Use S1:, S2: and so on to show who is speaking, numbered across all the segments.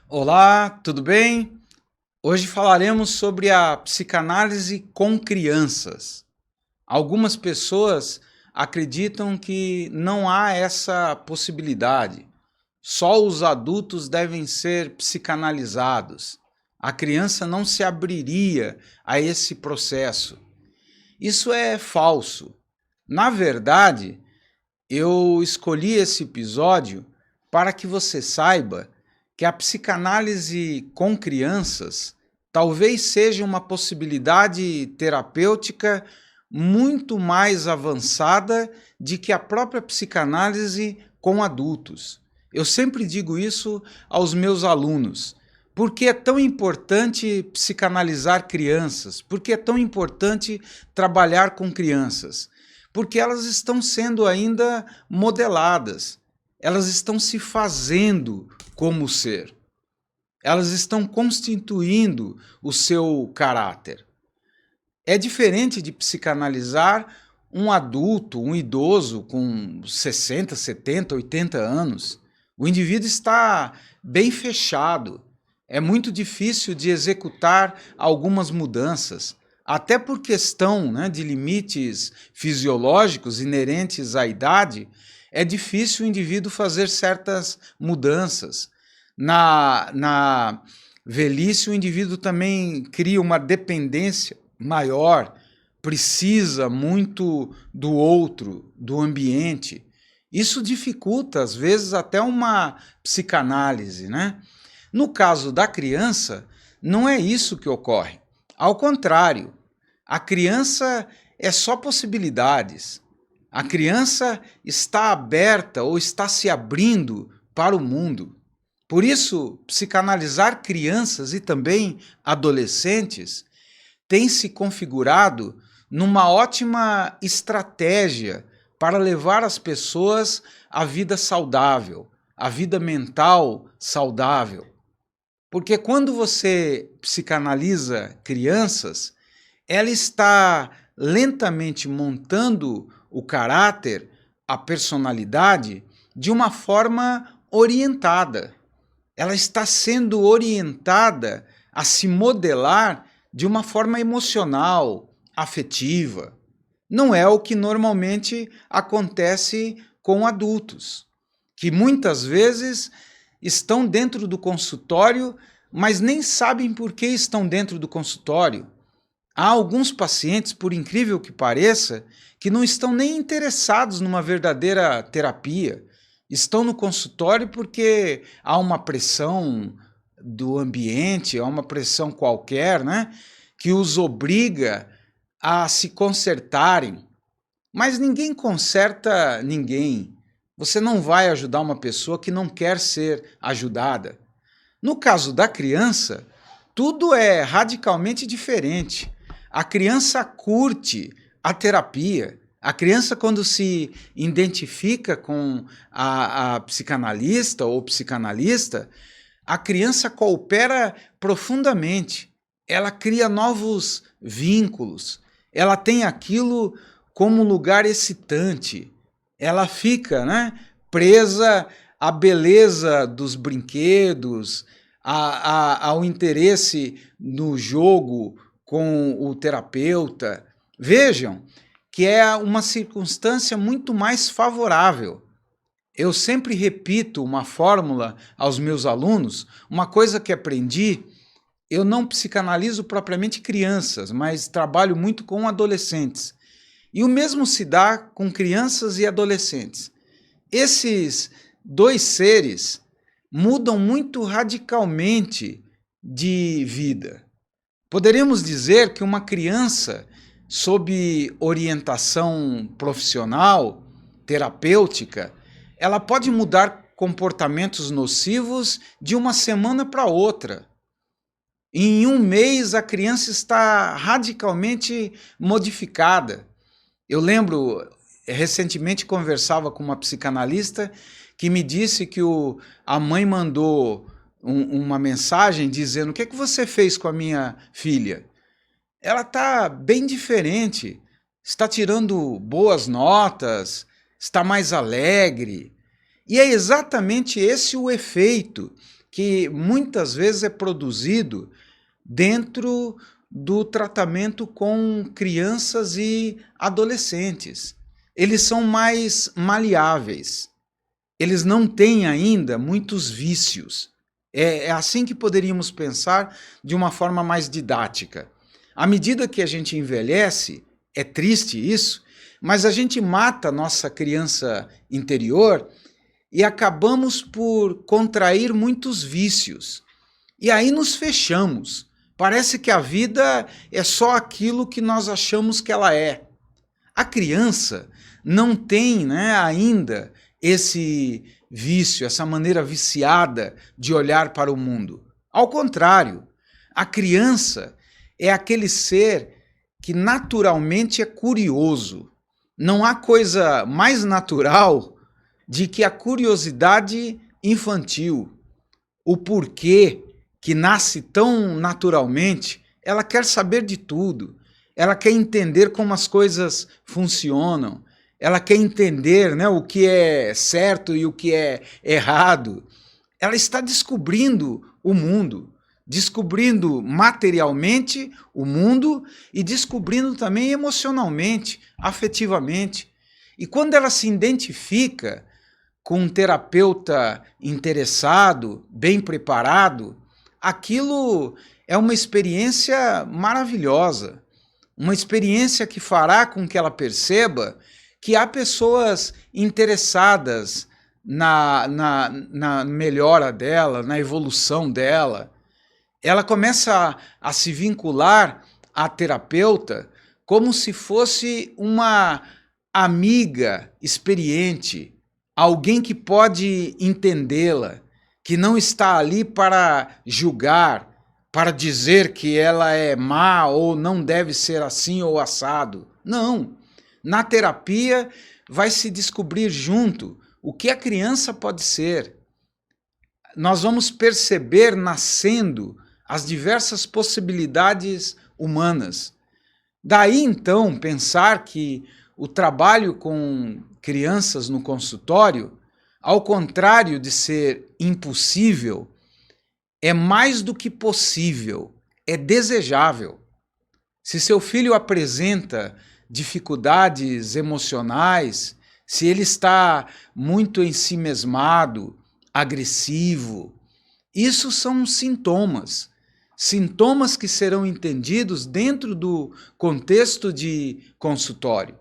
S1: Olá, tudo bem? Hoje falaremos sobre a psicanálise com crianças. Algumas pessoas acreditam que não há essa possibilidade. Só os adultos devem ser psicanalizados. A criança não se abriria a esse processo. Isso é falso. Na verdade, eu escolhi esse episódio para que você saiba que a psicanálise com crianças talvez seja uma possibilidade terapêutica muito mais avançada de que a própria psicanálise com adultos. Eu sempre digo isso aos meus alunos. Por que é tão importante psicanalizar crianças? Por que é tão importante trabalhar com crianças? Porque elas estão sendo ainda modeladas, elas estão se fazendo como ser, elas estão constituindo o seu caráter. É diferente de psicanalizar um adulto, um idoso com 60, 70, 80 anos. O indivíduo está bem fechado, é muito difícil de executar algumas mudanças, até por questão, de limites fisiológicos inerentes à idade. É difícil o indivíduo fazer certas mudanças. Na velhice, o indivíduo também cria uma dependência maior, precisa muito do outro, do ambiente. Isso dificulta, às vezes, até uma psicanálise, No caso da criança, não é isso que ocorre. Ao contrário, a criança é só possibilidades. A criança está aberta ou está se abrindo para o mundo. Por isso, psicanalizar crianças e também adolescentes tem se configurado numa ótima estratégia para levar as pessoas à vida saudável, à vida mental saudável. Porque quando você psicanaliza crianças, ela está lentamente montando o caráter, a personalidade, de uma forma orientada. Ela está sendo orientada a se modelar de uma forma emocional, afetiva. Não é o que normalmente acontece com adultos, que muitas vezes estão dentro do consultório, mas nem sabem por que estão dentro do consultório. Há alguns pacientes, por incrível que pareça, que não estão nem interessados numa verdadeira terapia. Estão no consultório porque há uma pressão do ambiente, há uma pressão qualquer, que os obriga a se consertarem. Mas ninguém conserta ninguém. Você não vai ajudar uma pessoa que não quer ser ajudada. No caso da criança, tudo é radicalmente diferente. A criança curte a terapia. A criança, quando se identifica com a psicanalista ou psicanalista, a criança coopera profundamente. Ela cria novos vínculos. Ela tem aquilo como lugar excitante. Ela fica, presa à beleza dos brinquedos, ao interesse no jogo com o terapeuta. Vejam que é uma circunstância muito mais favorável. Eu sempre repito uma fórmula aos meus alunos, uma coisa que aprendi. Eu não psicanalizo propriamente crianças, mas trabalho muito com adolescentes. E o mesmo se dá com crianças e adolescentes. Esses dois seres mudam muito radicalmente de vida. Poderíamos dizer que uma criança, sob orientação profissional, terapêutica, ela pode mudar comportamentos nocivos de uma semana para outra. Em um mês, a criança está radicalmente modificada. Eu lembro, recentemente conversava com uma psicanalista que me disse que a mãe mandou uma mensagem dizendo: o que é que você fez com a minha filha? Ela está bem diferente. está tirando boas notas, está mais alegre. E é exatamente esse o efeito que muitas vezes é produzido dentro do tratamento com crianças e adolescentes. Eles são mais maleáveis, eles não têm ainda muitos vícios. É assim que poderíamos pensar de uma forma mais didática. À medida que a gente envelhece, é triste isso, mas a gente mata a nossa criança interior e acabamos por contrair muitos vícios. E aí nos fechamos. Parece que a vida é só aquilo que nós achamos que ela é. A criança não tem, ainda esse vício, essa maneira viciada de olhar para o mundo. Ao contrário, a criança é aquele ser que naturalmente é curioso. Não há coisa mais natural de que a curiosidade infantil, o porquê que nasce tão naturalmente, ela quer saber de tudo, ela quer entender como as coisas funcionam, ela quer entender, o que é certo e o que é errado. Ela está descobrindo o mundo, descobrindo materialmente o mundo e descobrindo também emocionalmente, afetivamente. E quando ela se identifica com um terapeuta interessado, bem preparado, aquilo é uma experiência maravilhosa, uma experiência que fará com que ela perceba que há pessoas interessadas na melhora dela, na evolução dela. Ela começa a se vincular à terapeuta como se fosse uma amiga experiente, alguém que pode entendê-la, que não está ali para julgar, para dizer que ela é má ou não deve ser assim ou assado. Não. Na terapia vai se descobrir junto o que a criança pode ser. Nós vamos perceber nascendo as diversas possibilidades humanas. Daí então pensar que o trabalho com crianças no consultório, ao contrário de ser impossível, é mais do que possível, é desejável. Se seu filho apresenta dificuldades emocionais, se ele está muito ensimesmado, agressivo, isso são sintomas. Sintomas que serão entendidos dentro do contexto de consultório.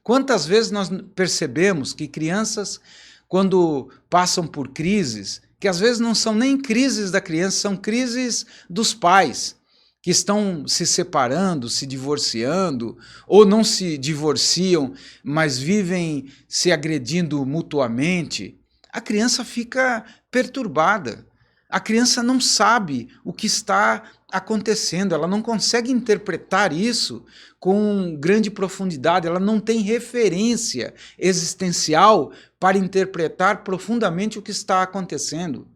S1: Quantas vezes nós percebemos que crianças, quando passam por crises, que às vezes não são nem crises da criança, são crises dos pais, que estão se separando, se divorciando, ou não se divorciam, mas vivem se agredindo mutuamente, a criança fica perturbada. A criança não sabe o que está acontecendo, ela não consegue interpretar isso com grande profundidade, ela não tem referência existencial para interpretar profundamente o que está acontecendo.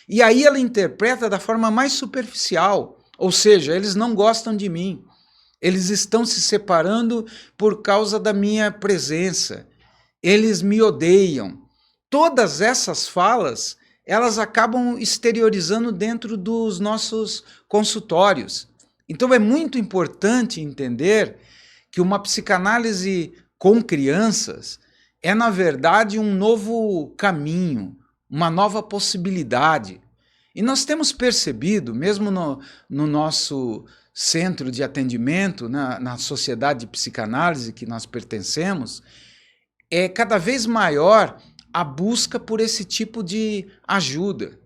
S1: E aí ela interpreta da forma mais superficial, ou seja, eles não gostam de mim, eles estão se separando por causa da minha presença, eles me odeiam. Todas essas falas, elas acabam exteriorizando dentro dos nossos consultórios. Então é muito importante entender que uma psicanálise com crianças é, na verdade, um novo caminho, uma nova possibilidade. E nós temos percebido, mesmo no nosso centro de atendimento, na sociedade de psicanálise que nós pertencemos, é cada vez maior a busca por esse tipo de ajuda.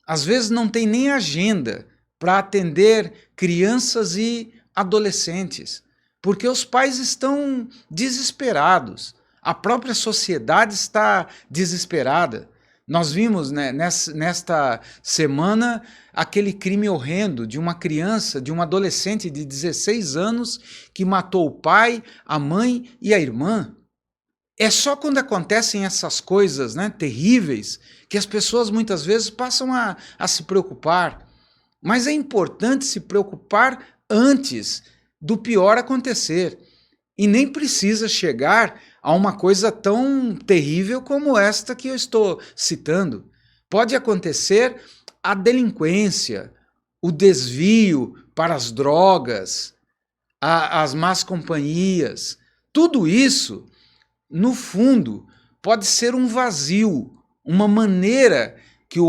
S1: Às vezes não tem nem agenda para atender crianças e adolescentes, porque os pais estão desesperados, a própria sociedade está desesperada. Nós vimos, nesta semana aquele crime horrendo de uma criança, de um adolescente de 16 anos que matou o pai, a mãe e a irmã. É só quando acontecem essas coisas terríveis que as pessoas muitas vezes passam a se preocupar. Mas é importante se preocupar antes do pior acontecer. E nem precisa chegar a uma coisa tão terrível como esta que eu estou citando. Pode acontecer a delinquência, o desvio para as drogas, as más companhias. Tudo isso, no fundo, pode ser um vazio, uma maneira que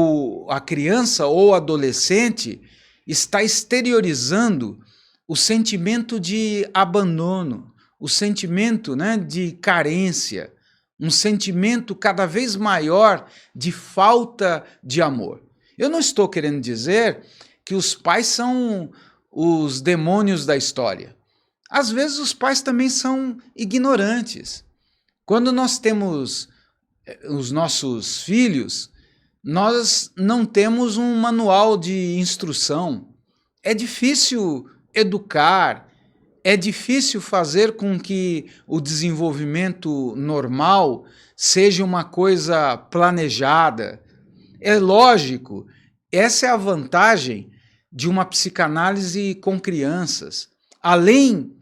S1: a criança ou adolescente está exteriorizando o sentimento de abandono, o sentimento, né, de carência, um sentimento cada vez maior de falta de amor. Eu não estou querendo dizer que os pais são os demônios da história. Às vezes os pais também são ignorantes. Quando nós temos os nossos filhos, nós não temos um manual de instrução. É difícil educar, é difícil fazer com que o desenvolvimento normal seja uma coisa planejada. É lógico, essa é a vantagem de uma psicanálise com crianças. Além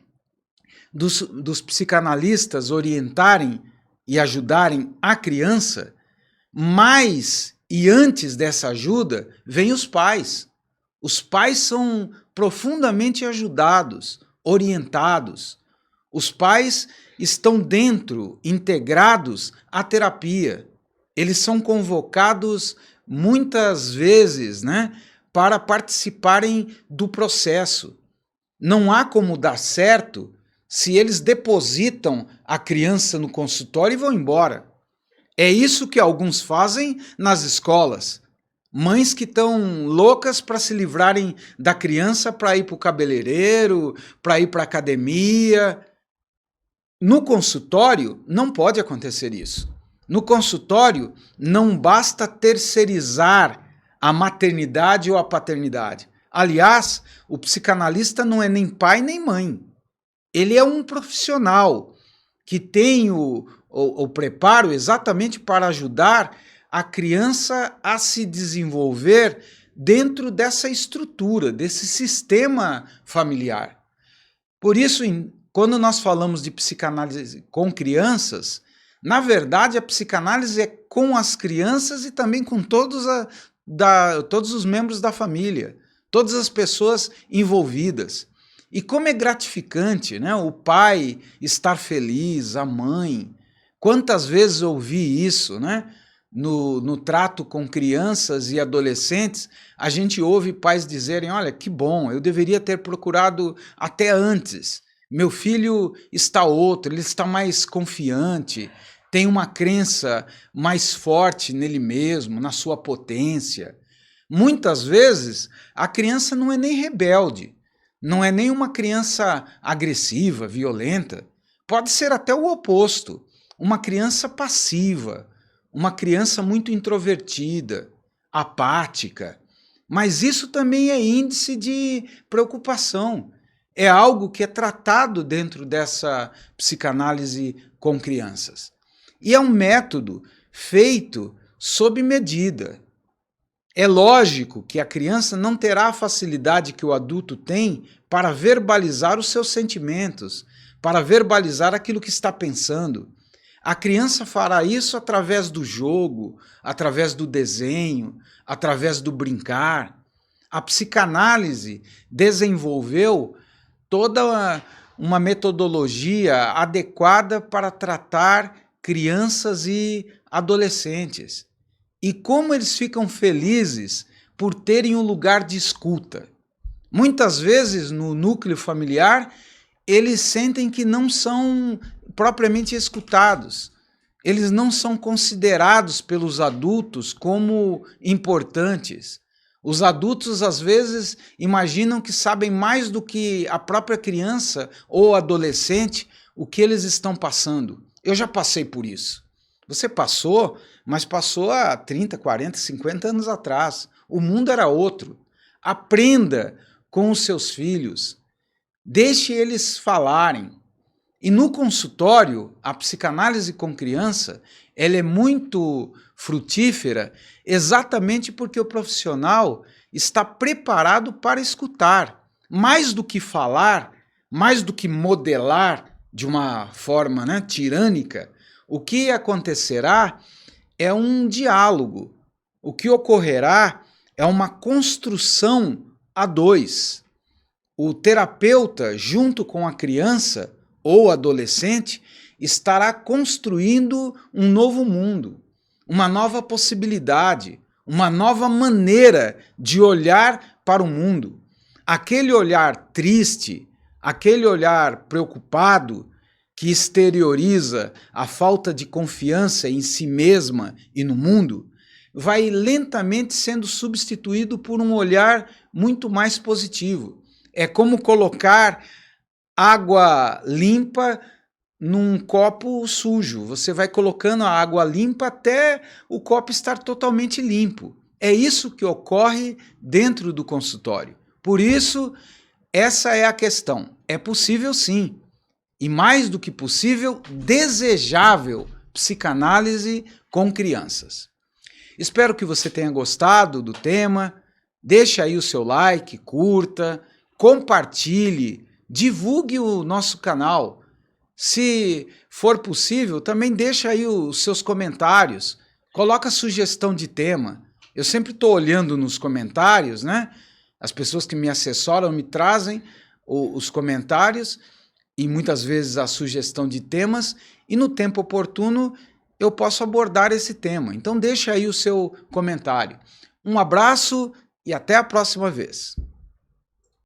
S1: dos psicanalistas orientarem e ajudarem a criança, mais e antes dessa ajuda, vem os pais. Os pais são profundamente ajudados, orientados. Os pais estão dentro, integrados à terapia. Eles são convocados muitas vezes, né, para participarem do processo. Não há como dar certo se eles depositam a criança no consultório e vão embora. É isso que alguns fazem nas escolas. Mães que estão loucas para se livrarem da criança para ir para o cabeleireiro, para ir para a academia. No consultório não pode acontecer isso. No consultório não basta terceirizar a maternidade ou a paternidade. Aliás, o psicanalista não é nem pai nem mãe. Ele é um profissional que tem o preparo exatamente para ajudar a criança a se desenvolver dentro dessa estrutura, desse sistema familiar. Por isso, quando nós falamos de psicanálise com crianças, na verdade a psicanálise é com as crianças e também com todos os membros da família, todas as pessoas envolvidas. E como é gratificante, né, o pai estar feliz, a mãe. Quantas vezes eu ouvi isso, né? No trato com crianças e adolescentes, a gente ouve pais dizerem, olha, que bom, eu deveria ter procurado até antes. Meu filho está outro, ele está mais confiante, tem uma crença mais forte nele mesmo, na sua potência. Muitas vezes, a criança não é nem rebelde, não é nem uma criança agressiva, violenta. Pode ser até o oposto, uma criança passiva, uma criança muito introvertida, apática. Mas isso também é índice de preocupação. É algo que é tratado dentro dessa psicanálise com crianças. E é um método feito sob medida. É lógico que a criança não terá a facilidade que o adulto tem para verbalizar os seus sentimentos, para verbalizar aquilo que está pensando. A criança fará isso através do jogo, através do desenho, através do brincar. A psicanálise desenvolveu toda uma metodologia adequada para tratar crianças e adolescentes. E como eles ficam felizes por terem um lugar de escuta. Muitas vezes, no núcleo familiar, eles sentem que não são propriamente escutados. Eles não são considerados pelos adultos como importantes. Os adultos, às vezes, imaginam que sabem mais do que a própria criança ou adolescente o que eles estão passando. Eu já passei por isso. Você passou, mas passou há 30, 40, 50 anos atrás. O mundo era outro. Aprenda com os seus filhos. Deixe eles falarem. E no consultório, a psicanálise com criança, ela é muito frutífera exatamente porque o profissional está preparado para escutar. Mais do que falar, mais do que modelar de uma forma, né, tirânica, o que acontecerá é um diálogo. O que ocorrerá é uma construção a dois. O terapeuta, junto com a criança ou adolescente, estará construindo um novo mundo, uma nova possibilidade, uma nova maneira de olhar para o mundo. Aquele olhar triste, aquele olhar preocupado, que exterioriza a falta de confiança em si mesma e no mundo, vai lentamente sendo substituído por um olhar muito mais positivo. É como colocar água limpa num copo sujo. Você vai colocando a água limpa até o copo estar totalmente limpo. É isso que ocorre dentro do consultório. Por isso, essa é a questão. É possível sim, e mais do que possível, desejável psicanálise com crianças. Espero que você tenha gostado do tema. Deixe aí o seu like, curta, compartilhe, divulgue o nosso canal. Se for possível, também deixa aí os seus comentários. Coloca sugestão de tema. Eu sempre estou olhando nos comentários, né? As pessoas que me assessoram me trazem os comentários e muitas vezes a sugestão de temas, e no tempo oportuno eu posso abordar esse tema. Então deixa aí o seu comentário. Um abraço e até a próxima vez.